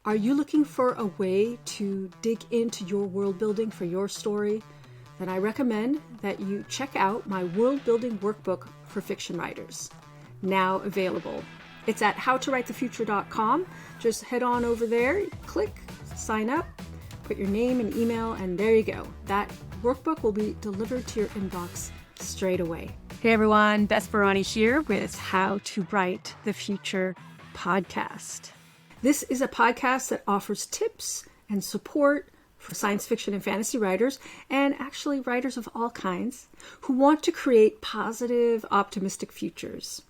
Are you looking for a way to dig into your world building for your story? Then I recommend that you check out my world building workbook for fiction writers, now available. It's at howtowritethefuture.com. Just head on over there, click, sign up, put your name and email, and there you go. That workbook will be delivered to your inbox straight away. Hey everyone, Beth Barany here with How to Write the Future podcast. This is a podcast that offers tips and support for science fiction and fantasy writers, and actually writers of all kinds, who want to create positive, optimistic futures.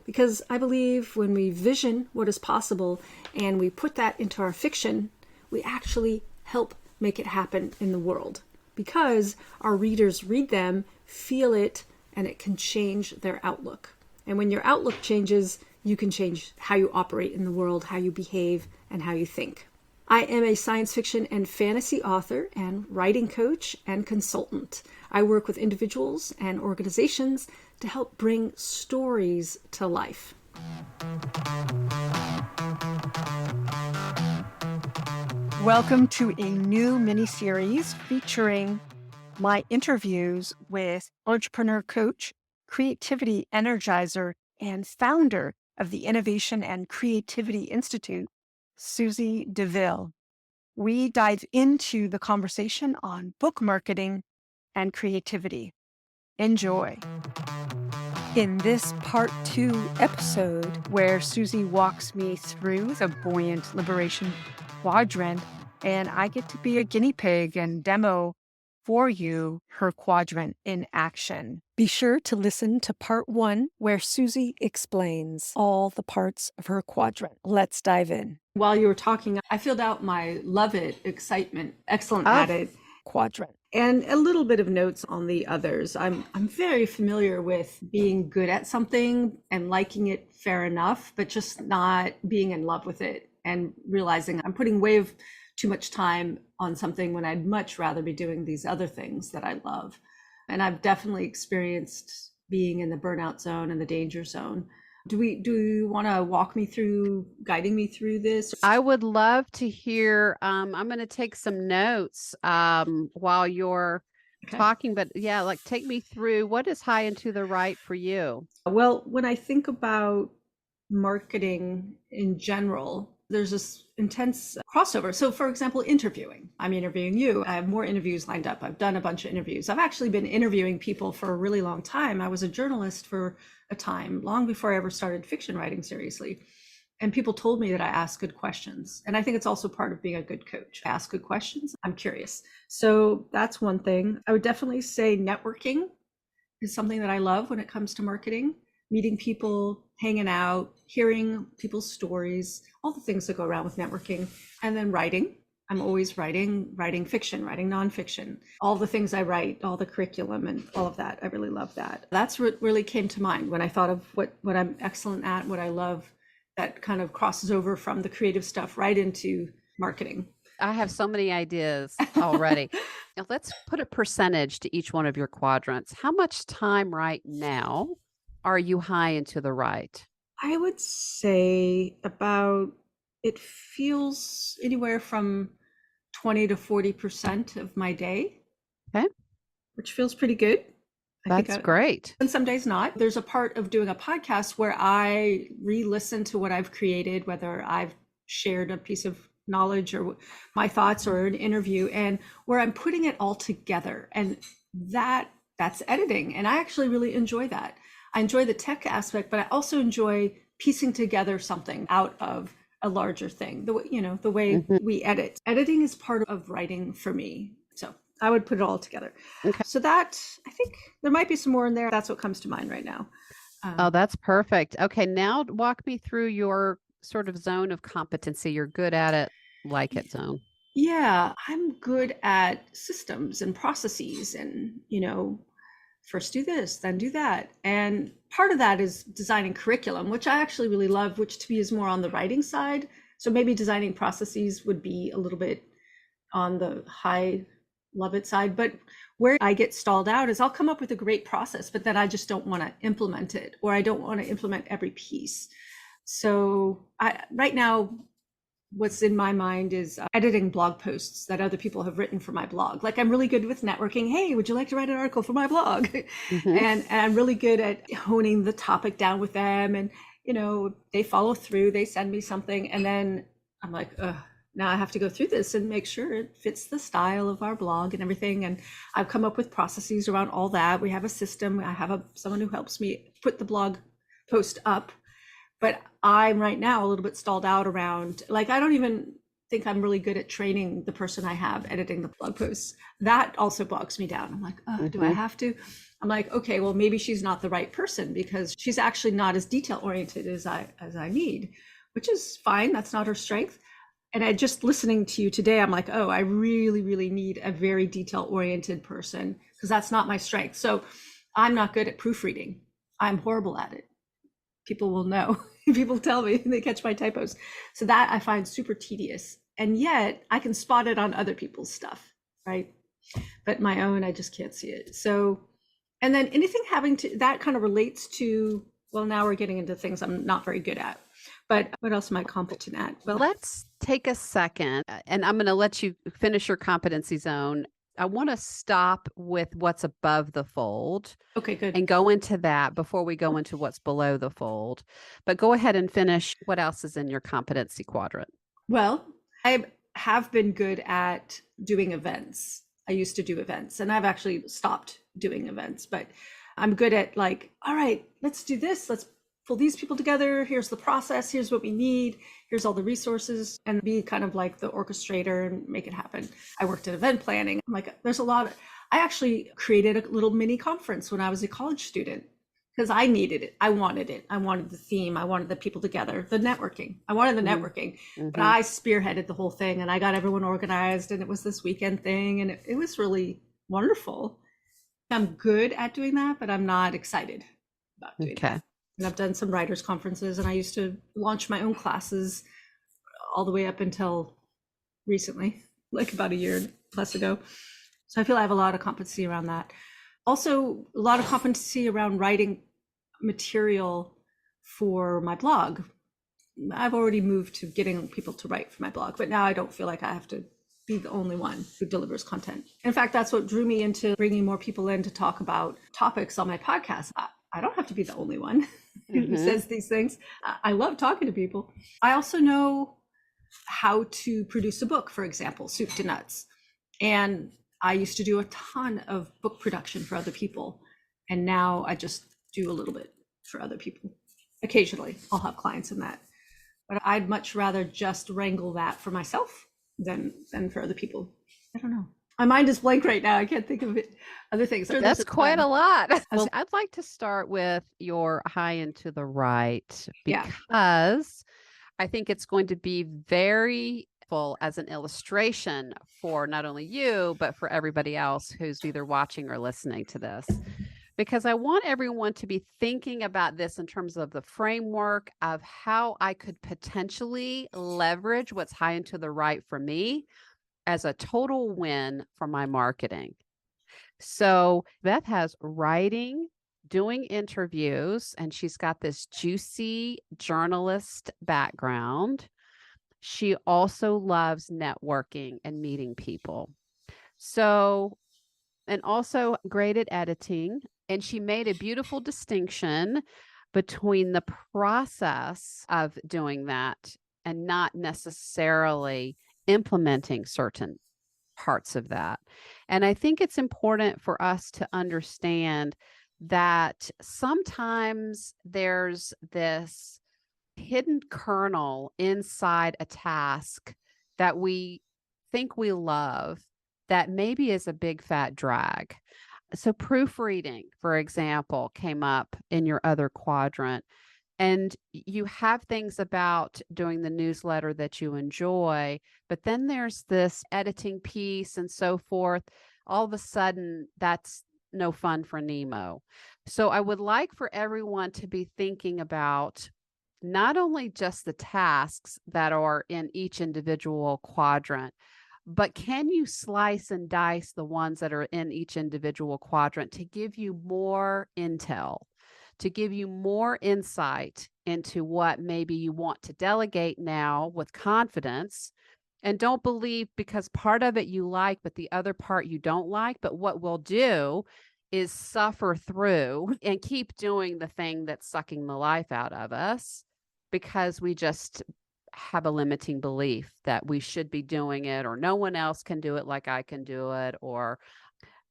Because I believe when we vision what is possible and we put that into our fiction, we actually help make it happen in the world. Because our readers read them, feel it, and it can change their outlook. And when your outlook changes, you can change how you operate in the world, how you behave, and how you think. I am a science fiction and fantasy author and writing coach and consultant. I work with individuals and organizations to help bring stories to life. Welcome to a new mini-series featuring my interviews with entrepreneur coach, creativity energizer, and founder of the Innovation and Creativity Institute, Susie deVille. We dive into the conversation on book marketing and creativity. Enjoy. In this part 2 episode, where Susie walks me through the Buoyant Liberation Quadrant, and I get to be a guinea pig and demo for you her quadrant in action. Be sure to listen to part 1, where Susie explains all the parts of her quadrant. Let's dive in. While you were talking, I filled out my love it, excitement, excellent at it quadrant, and a little bit of notes on the others. I'm very familiar with being good at something and liking it fair enough, but just not being in love with it and realizing I'm putting way too much time on something when I'd much rather be doing these other things that I love. And I've definitely experienced being in the burnout zone and the danger zone. Do you want to guiding me through this? I would love to hear. I'm going to take some notes while you're talking, but yeah, take me through what is high and to the right for you. Well, when I think about marketing in general, there's this intense crossover. So for example, interviewing. I'm interviewing you. I have more interviews lined up. I've done a bunch of interviews. I've actually been interviewing people for a really long time. I was a journalist for a time, long before I ever started fiction writing seriously. And people told me that I ask good questions. And I think it's also part of being a good coach. I ask good questions. I'm curious. So that's one thing. I would definitely say networking is something that I love when it comes to marketing. Meeting people, hanging out, hearing people's stories, all the things that go around with networking. And then writing. I'm always writing fiction, writing nonfiction, all the things I write, all the curriculum and all of that. I really love that. That's what really came to mind when I thought of what I'm excellent at, what I love, that kind of crosses over from the creative stuff right into marketing. I have so many ideas already. Now, let's put a percentage to each one of your quadrants. How much time right now are you high and to the right? I would say it feels anywhere from 20 to 40% of my day. Okay. Which feels pretty good. That's great. And some days not. There's a part of doing a podcast where I re-listen to what I've created, whether I've shared a piece of knowledge or my thoughts or an interview, and where I'm putting it all together. And that's editing. And I actually really enjoy that. I enjoy the tech aspect, but I also enjoy piecing together something out of a larger thing. The way we edit. Editing is part of writing for me. So I would put it all together. Okay. So that, I think there might be some more in there. That's what comes to mind right now. Oh, that's perfect. Okay. Now walk me through your sort of zone of competency. You're good at it, like it zone. Yeah, I'm good at systems and processes and, first do this, then do that. And part of that is designing curriculum, which I actually really love, which to me is more on the writing side. So maybe designing processes would be a little bit on the high love it side. But where I get stalled out is I'll come up with a great process, but then I just don't want to implement it, or I don't want to implement every piece. So right now, what's in my mind is editing blog posts that other people have written for my blog. Like I'm really good with networking. Hey, would you like to write an article for my blog? And I'm really good at honing the topic down with them. And, they follow through, they send me something. And then I'm like, now I have to go through this and make sure it fits the style of our blog and everything. And I've come up with processes around all that. We have a system. I have someone who helps me put the blog post up. But I'm right now a little bit stalled out around, like, I don't even think I'm really good at training the person I have editing the blog posts. That also bogs me down. I'm like, oh, do I have to? I'm like, okay, well, maybe she's not the right person because she's actually not as detail oriented as I need, which is fine. That's not her strength. And I just listening to you today, I'm like, oh, I really, really need a very detail oriented person because that's not my strength. So I'm not good at proofreading. I'm horrible at it. People will know. People tell me, they catch my typos. So that I find super tedious. And yet I can spot it on other people's stuff, right? But my own, I just can't see it. So, and then anything having to, that kind of relates to, well, now we're getting into things I'm not very good at. But what else am I competent at? Well, let's take a second, and I'm going to let you finish your competency zone. I want to stop with what's above the fold. Okay, good. And go into that before we go into what's below the fold. But go ahead and finish what else is in your competency quadrant. Well, I have been good at doing events. I used to do events and I've actually stopped doing events, but I'm good at like, all right, let's do this. Let's pull these people together. Here's the process. Here's what we need. Here's all the resources, and be kind of like the orchestrator and make it happen. I worked at event planning. I'm like, there's a lot I actually created a little mini conference when I was a college student because I needed it. I wanted it. I wanted the theme. I wanted the people together, the networking. I wanted the networking, but I spearheaded the whole thing and I got everyone organized, and it was this weekend thing, and it was really wonderful. I'm good at doing that, but I'm not excited about doing that. And I've done some writers' conferences, and I used to launch my own classes all the way up until recently, like about a year plus ago. So I feel I have a lot of competency around that. Also, a lot of competency around writing material for my blog. I've already moved to getting people to write for my blog, but now I don't feel like I have to be the only one who delivers content. In fact, that's what drew me into bringing more people in to talk about topics on my podcast. I don't have to be the only one who says these things. I love talking to people. I also know how to produce a book, for example, soup to nuts. And I used to do a ton of book production for other people. And now I just do a little bit for other people. Occasionally, I'll have clients in that. But I'd much rather just wrangle that for myself than for other people. I don't know. My mind is blank right now. I can't think of it. Other things. That's quite a lot. Well, I'd like to start with your high and to the right, because I think it's going to be very full as an illustration for not only you, but for everybody else who's either watching or listening to this. Because I want everyone to be thinking about this in terms of the framework of how I could potentially leverage what's high and to the right for me as a total win for my marketing. So Beth has writing, doing interviews, and she's got this juicy journalist background. She also loves networking and meeting people. So, and also great at editing. And she made a beautiful distinction between the process of doing that and not necessarily implementing certain parts of that. And I think it's important for us to understand that sometimes there's this hidden kernel inside a task that we think we love that maybe is a big fat drag. So proofreading, for example, came up in your other quadrant. And you have things about doing the newsletter that you enjoy, but then there's this editing piece and so forth. All of a sudden, that's no fun for Nemo. So I would like for everyone to be thinking about not only just the tasks that are in each individual quadrant, but can you slice and dice the ones that are in each individual quadrant to give you more intel, to give you more insight into what maybe you want to delegate now with confidence. And don't believe because part of it you like, but the other part you don't like. But what we'll do is suffer through and keep doing the thing that's sucking the life out of us because we just have a limiting belief that we should be doing it, or no one else can do it like I can do it, or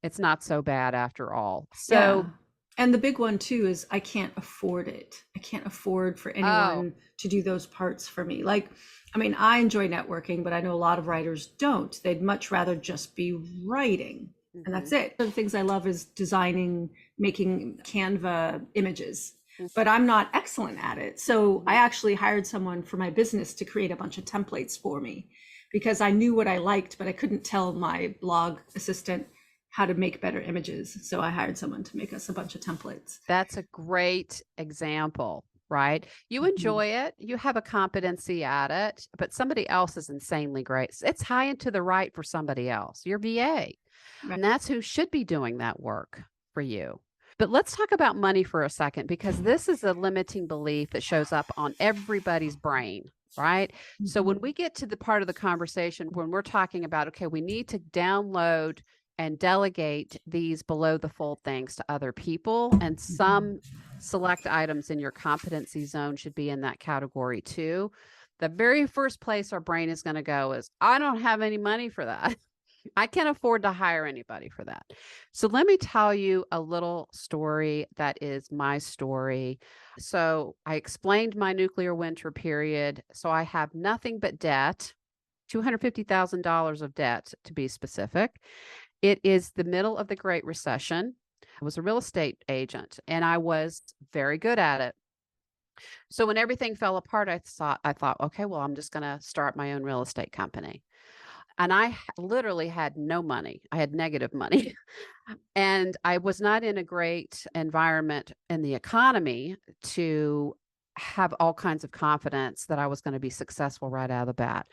it's not so bad after all. So, yeah. And the big one too is I can't afford it. I can't afford for anyone to do those parts for me. Like, I mean, I enjoy networking, but I know a lot of writers don't. They'd much rather just be writing. And that's it. One of the things I love is designing, making Canva images, but I'm not excellent at it. So I actually hired someone for my business to create a bunch of templates for me because I knew what I liked, but I couldn't tell my blog assistant how to make better images. So I hired someone to make us a bunch of templates. That's a great example, right? You enjoy it, you have a competency at it, but somebody else is insanely great. It's high and to the right for somebody else, your VA. Right. And that's who should be doing that work for you. But let's talk about money for a second, because this is a limiting belief that shows up on everybody's brain, right? So when we get to the part of the conversation when we're talking about, okay, we need to download and delegate these below the fold things to other people, and some select items in your competency zone should be in that category too. The very first place our brain is going to go is, I don't have any money for that. I can't afford to hire anybody for that. So let me tell you a little story that is my story. So I explained my nuclear winter period. So I have nothing but debt, $250,000 of debt to be specific. It is the middle of the Great Recession. I was a real estate agent and I was very good at it. So when everything fell apart, I thought, okay, well, I'm just going to start my own real estate company. And I literally had no money. I had negative money. And I was not in a great environment in the economy to have all kinds of confidence that I was going to be successful right out of the bat.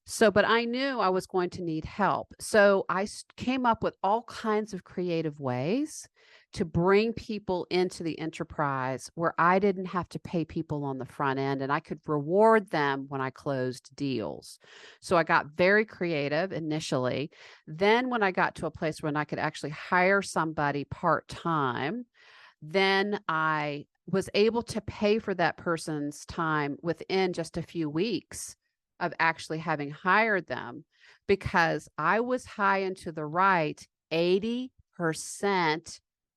So, but I knew I was going to need help. So I came up with all kinds of creative ways to bring people into the enterprise where I didn't have to pay people on the front end and I could reward them when I closed deals. So I got very creative initially. Then when I got to a place when I could actually hire somebody part-time, then I was able to pay for that person's time within just a few weeks of actually having hired them, because I was high and to the right 80%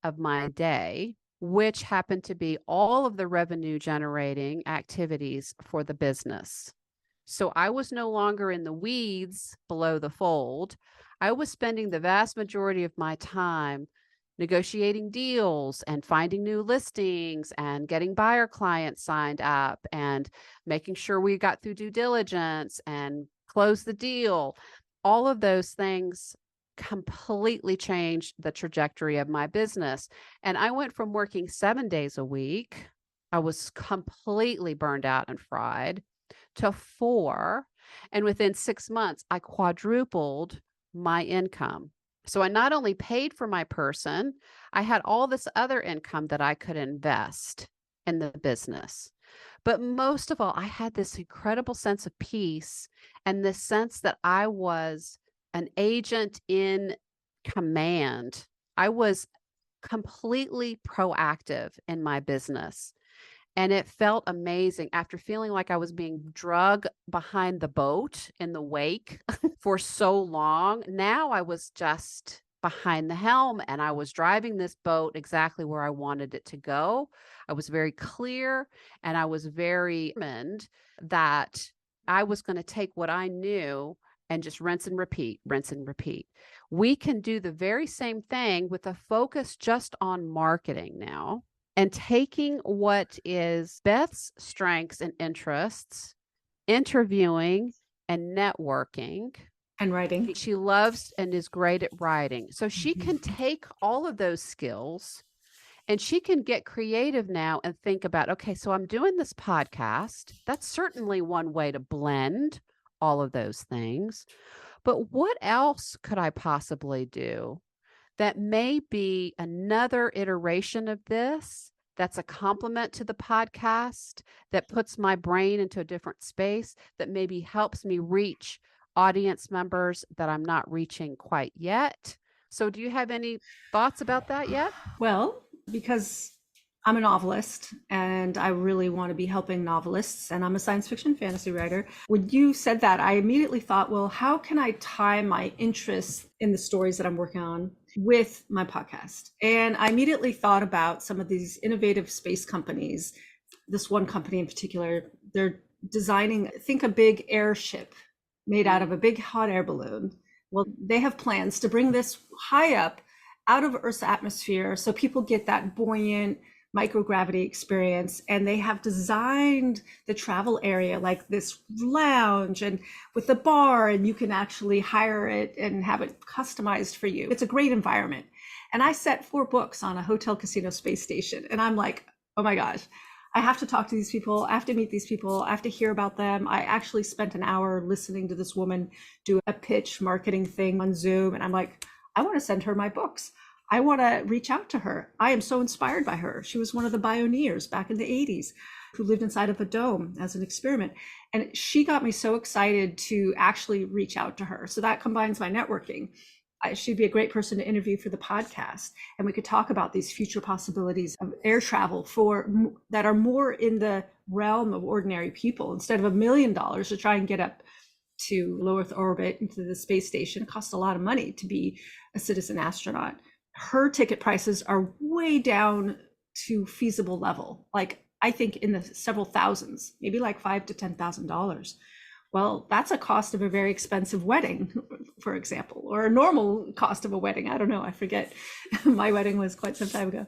of my day, which happened to be all of the revenue generating activities for the business. So I was no longer in the weeds below the fold. I was spending the vast majority of my time negotiating deals and finding new listings and getting buyer clients signed up and making sure we got through due diligence and closed the deal. All of those things completely changed the trajectory of my business. And I went from working 7 days a week, I was completely burned out and fried, to 4. And within 6 months, I quadrupled my income. So I not only paid for my person, I had all this other income that I could invest in the business. But most of all, I had this incredible sense of peace and this sense that I was an agent in command. I was completely proactive in my business. And it felt amazing after feeling like I was being dragged behind the boat in the wake for so long. Now I was just behind the helm and I was driving this boat exactly where I wanted it to go. I was very clear and I was very determined that I was going to take what I knew and just rinse and repeat, rinse and repeat. We can do the very same thing with a focus just on marketing now. And taking what is Beth's strengths and interests, interviewing and networking. And writing. She loves and is great at writing. So she can take all of those skills and she can get creative now and think about, okay, so I'm doing this podcast. That's certainly one way to blend all of those things. But what else could I possibly do that may be another iteration of this that's a complement to the podcast, that puts my brain into a different space, that maybe helps me reach audience members that I'm not reaching quite yet. So do you have any thoughts about that yet? Well, because I'm a novelist and I really want to be helping novelists, and I'm a science fiction fantasy writer. When you said that, I immediately thought, well, how can I tie my interests in the stories that I'm working on with my podcast? And I immediately thought about some of these innovative space companies. This one company in particular, they're designing, think a big airship made out of a big hot air balloon. Well, they have plans to bring this high up out of Earth's atmosphere so people get that buoyant microgravity experience. And they have designed the travel area like this lounge and with the bar, and you can actually hire it and have it customized for you. It's a great environment. And I set 4 books on a hotel casino space station. And I'm like, oh my gosh, I have to talk to these people. I have to meet these people. I have to hear about them. I actually spent an hour listening to this woman do a pitch marketing thing on Zoom. And I'm like, I want to send her my books. I want to reach out to her. I am so inspired by her. She was one of the pioneers back in the 80s who lived inside of a dome as an experiment. And she got me so excited to actually reach out to her. So that combines my networking. She'd be a great person to interview for the podcast. And we could talk about these future possibilities of air travel that are more in the realm of ordinary people. Instead of $1 million to try and get up to low Earth orbit into the space station, it costs a lot of money to be a citizen astronaut. Her ticket prices are way down to feasible level. Like I think in the several thousands, maybe like $5,000 to $10,000. Well, that's a cost of a very expensive wedding, for example, or a normal cost of a wedding. I don't know. I forget. My wedding was quite some time ago.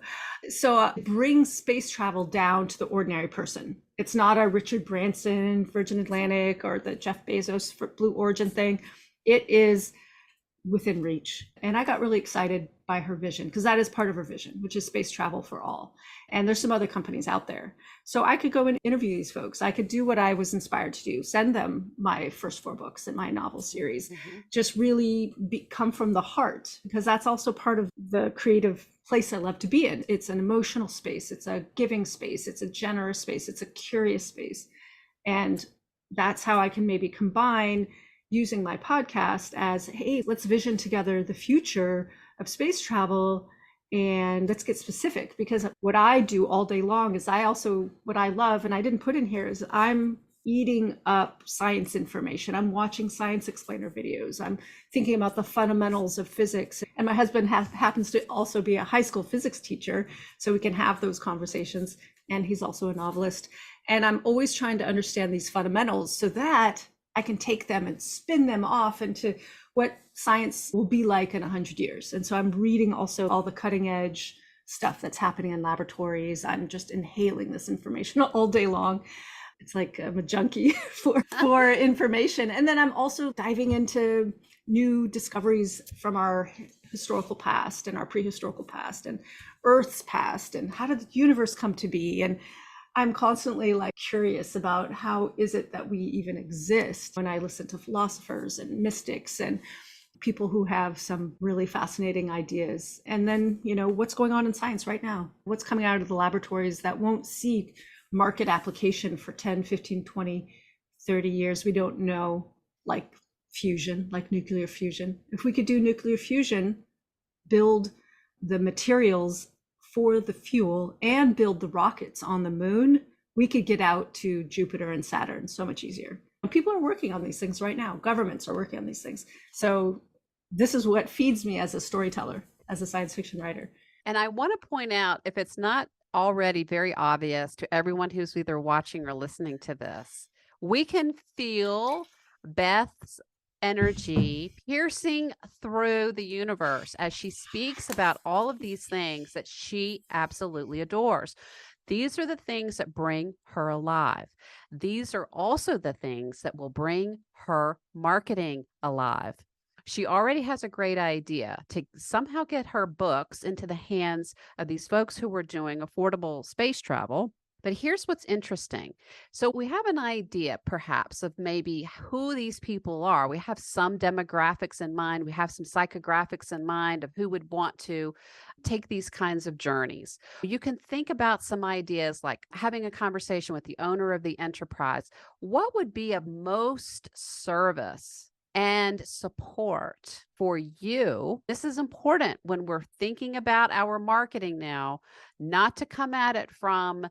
So bring space travel down to the ordinary person. It's not a Richard Branson, Virgin Atlantic, or the Jeff Bezos for Blue Origin thing. It is within reach. And I got really excited by her vision, because that is part of her vision, which is space travel for all. And there's some other companies out there. So I could go and interview these folks. I could do what I was inspired to do, send them my first 4 books in my novel series, just really come from the heart, because that's also part of the creative place I love to be in. It's an emotional space. It's a giving space. It's a generous space. It's a curious space. And that's how I can maybe combine using my podcast as, hey, let's vision together the future of space travel, and let's get specific. Because what I do all day long is what I love, and I didn't put in here, is I'm eating up science information. I'm watching science explainer videos. I'm thinking about the fundamentals of physics. And my husband happens to also be a high school physics teacher, so we can have those conversations. And he's also a novelist. And I'm always trying to understand these fundamentals so that I can take them and spin them off into what science will be like in 100 years. And so I'm reading also all the cutting edge stuff that's happening in laboratories. I'm just inhaling this information all day long. It's like I'm a junkie for information. And then I'm also diving into new discoveries from our historical past and our prehistorical past and Earth's past, and how did the universe come to be? And I'm constantly like curious about how is it that we even exist. When I listen to philosophers and mystics and people who have some really fascinating ideas. And then, what's going on in science right now? What's coming out of the laboratories that won't see market application for 10, 15, 20, 30 years? We don't know, like fusion, like nuclear fusion. If we could do nuclear fusion, build the materials for the fuel and build the rockets on the moon, we could get out to Jupiter and Saturn so much easier. People are working on these things right now. Governments are working on these things. So this is what feeds me as a storyteller, as a science fiction writer. And I want to point out, if it's not already very obvious to everyone who's either watching or listening to this, we can feel Beth's energy piercing through the universe as she speaks about all of these things that she absolutely adores. These are the things that bring her alive. These are also the things that will bring her marketing alive. She already has a great idea to somehow get her books into the hands of these folks who were doing affordable space travel. But here's what's interesting. So we have an idea perhaps of maybe who these people are. We have some demographics in mind. We have some psychographics in mind of who would want to take these kinds of journeys. You can think about some ideas like having a conversation with the owner of the enterprise. What would be of most service and support for you? This is important when we're thinking about our marketing now, not to come at it from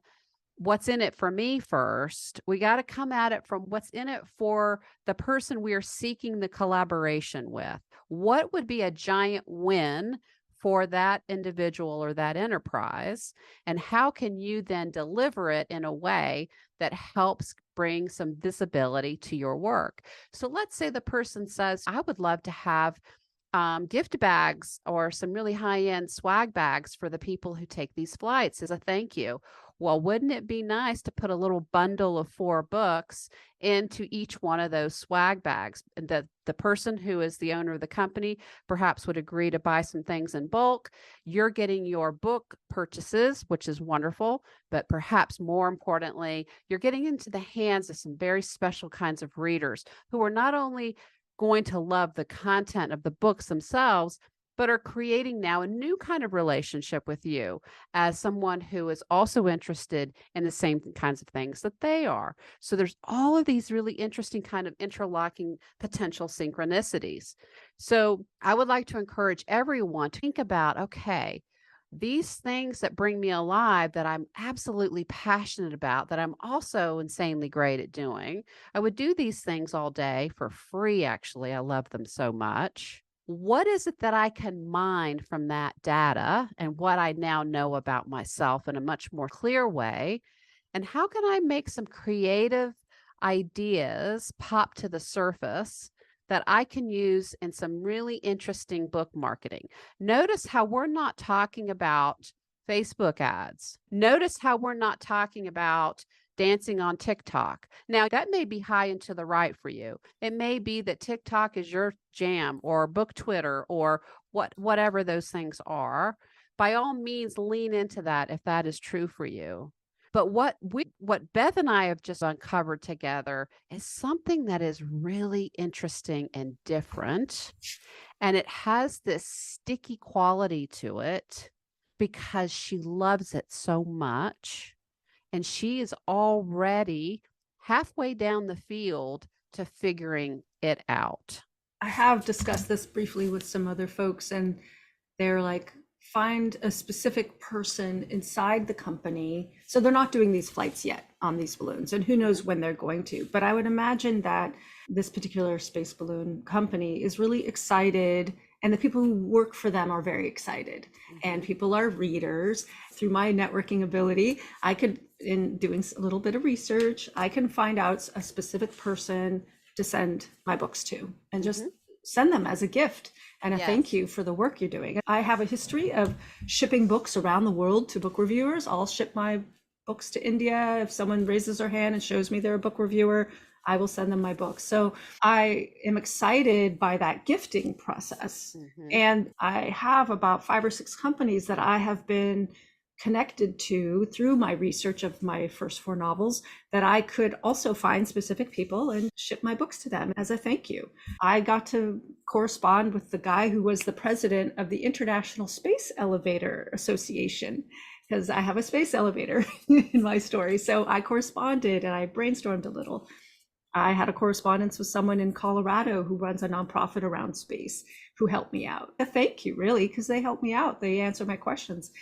what's in it for me first. We got to come at it from what's in it for the person we are seeking the collaboration with. What would be a giant win for that individual or that enterprise? And how can you then deliver it in a way that helps bring some visibility to your work? So let's say the person says, I would love to have gift bags or some really high-end swag bags for the people who take these flights as a thank you. Well, wouldn't it be nice to put a little bundle of 4 books into each one of those swag bags? And the person who is the owner of the company perhaps would agree to buy some things in bulk. You're getting your book purchases, which is wonderful, but perhaps more importantly, you're getting into the hands of some very special kinds of readers who are not only going to love the content of the books themselves, but are creating now a new kind of relationship with you as someone who is also interested in the same kinds of things that they are. So there's all of these really interesting kind of interlocking potential synchronicities. So I would like to encourage everyone to think about, okay, these things that bring me alive, that I'm absolutely passionate about, that I'm also insanely great at doing. I would do these things all day for free, actually. I love them so much. What is it that I can mine from that data and what I now know about myself in a much more clear way? And how can I make some creative ideas pop to the surface that I can use in some really interesting book marketing? Notice how we're not talking about Facebook ads. Notice how we're not talking about dancing on TikTok. Now, that may be high and to the right for you. It may be that TikTok is your jam, or book Twitter, or whatever those things are. By all means, lean into that if that is true for you. But what Beth and I have just uncovered together is something that is really interesting and different. And it has this sticky quality to it because she loves it so much. And she is already halfway down the field to figuring it out. I have discussed this briefly with some other folks, and they're like, find a specific person inside the company. So they're not doing these flights yet on these balloons, and who knows when they're going to. But I would imagine that this particular space balloon company is really excited, and the people who work for them are very excited. And people are readers. Through my networking ability, I could, in doing a little bit of research, I can find out a specific person to send my books to and just send them as a gift and a thank you for the work you're doing. I have a history of shipping books around the world to book reviewers. I'll ship my books to India. If someone raises their hand and shows me they're a book reviewer, I will send them my books. So I am excited by that gifting process. And I have about 5 or 6 companies that I have been connected to through my research of my first 4 novels, that I could also find specific people and ship my books to them as a thank you. I got to correspond with the guy who was the president of the International Space Elevator Association, because I have a space elevator in my story. So I corresponded and I brainstormed a little. I had a correspondence with someone in Colorado who runs a nonprofit around space who helped me out. A thank you, really, because they helped me out. They answered my questions.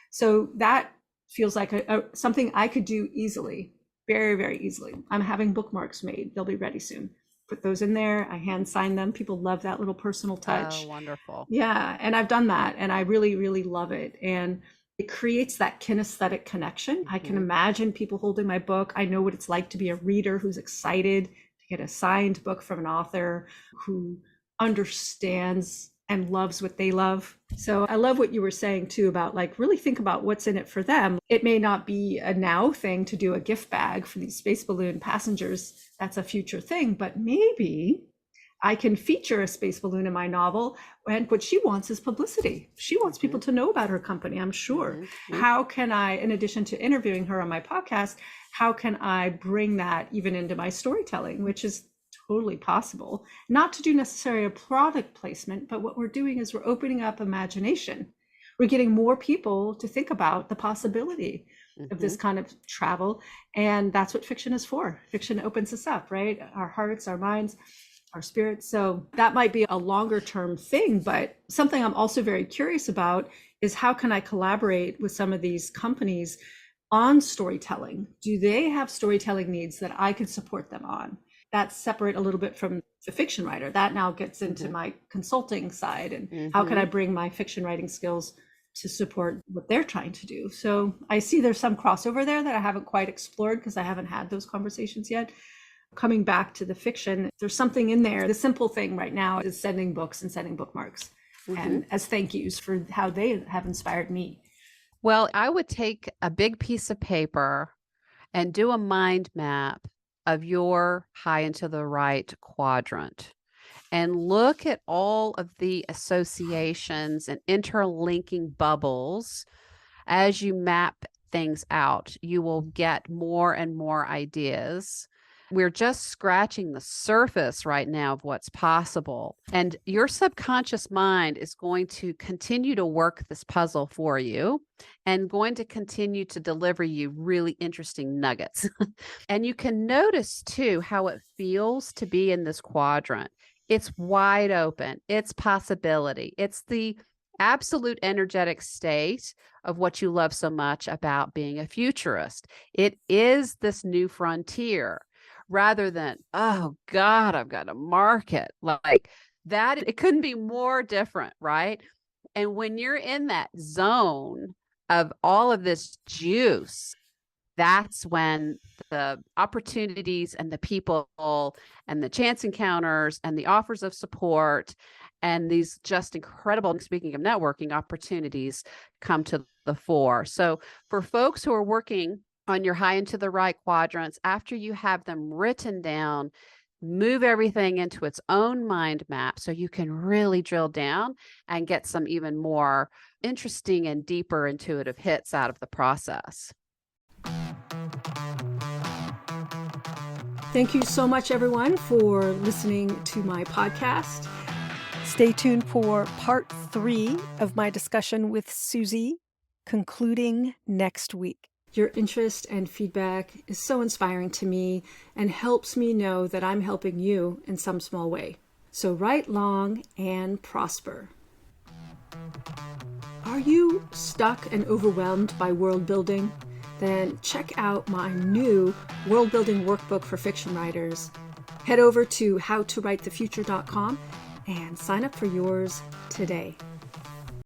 So that feels like something I could do easily, very, very easily. I'm having bookmarks made. They'll be ready soon. Put those in there. I hand sign them. People love that little personal touch. Oh, wonderful. Yeah. And I've done that. And I really, really love it. And it creates that kinesthetic connection. I can imagine people holding my book. I know what it's like to be a reader who's excited to get a signed book from an author who understands and loves what they love. So I love what you were saying too about like really think about what's in it for them. It may not be a now thing to do a gift bag for these space balloon passengers. That's a future thing, but maybe I can feature a space balloon in my novel, and what she wants is publicity. She wants people to know about her company, I'm sure. How can I, in addition to interviewing her on my podcast, how can I bring that even into my storytelling, which is totally possible? Not to do necessarily a product placement, but what we're doing is we're opening up imagination. We're getting more people to think about the possibility of this kind of travel. And that's what fiction is for. Fiction opens us up, right? Our hearts, our minds, our spirits. So that might be a longer term thing, but something I'm also very curious about is how can I collaborate with some of these companies on storytelling? Do they have storytelling needs that I could support them on? That's separate a little bit from the fiction writer. That now gets into my consulting side, and how can I bring my fiction writing skills to support what they're trying to do? So I see there's some crossover there that I haven't quite explored because I haven't had those conversations yet. Coming back to the fiction, there's something in there. The simple thing right now is sending books and sending bookmarks and as thank yous for how they have inspired me. Well, I would take a big piece of paper and do a mind map of your high and to the right quadrant and look at all of the associations and interlinking bubbles. As you map things out, you will get more and more ideas. We're just scratching the surface right now of what's possible. And your subconscious mind is going to continue to work this puzzle for you and going to continue to deliver you really interesting nuggets. And you can notice too how it feels to be in this quadrant. It's wide open. It's possibility. It's the absolute energetic state of what you love so much about being a futurist. It is this new frontier rather than, oh God, I've got to market like that. It couldn't be more different, right? And when you're in that zone of all of this juice, that's when the opportunities and the people and the chance encounters and the offers of support and these just incredible, speaking of networking, opportunities come to the fore. So for folks who are working on your high and to the right quadrants, after you have them written down, move everything into its own mind map so you can really drill down and get some even more interesting and deeper intuitive hits out of the process. Thank you so much, everyone, for listening to my podcast. Stay tuned for part 3 of my discussion with Susie, concluding next week. Your interest and feedback is so inspiring to me and helps me know that I'm helping you in some small way. So write long and prosper. Are you stuck and overwhelmed by world building? Then check out my new world building workbook for fiction writers. Head over to howtowritethefuture.com and sign up for yours today.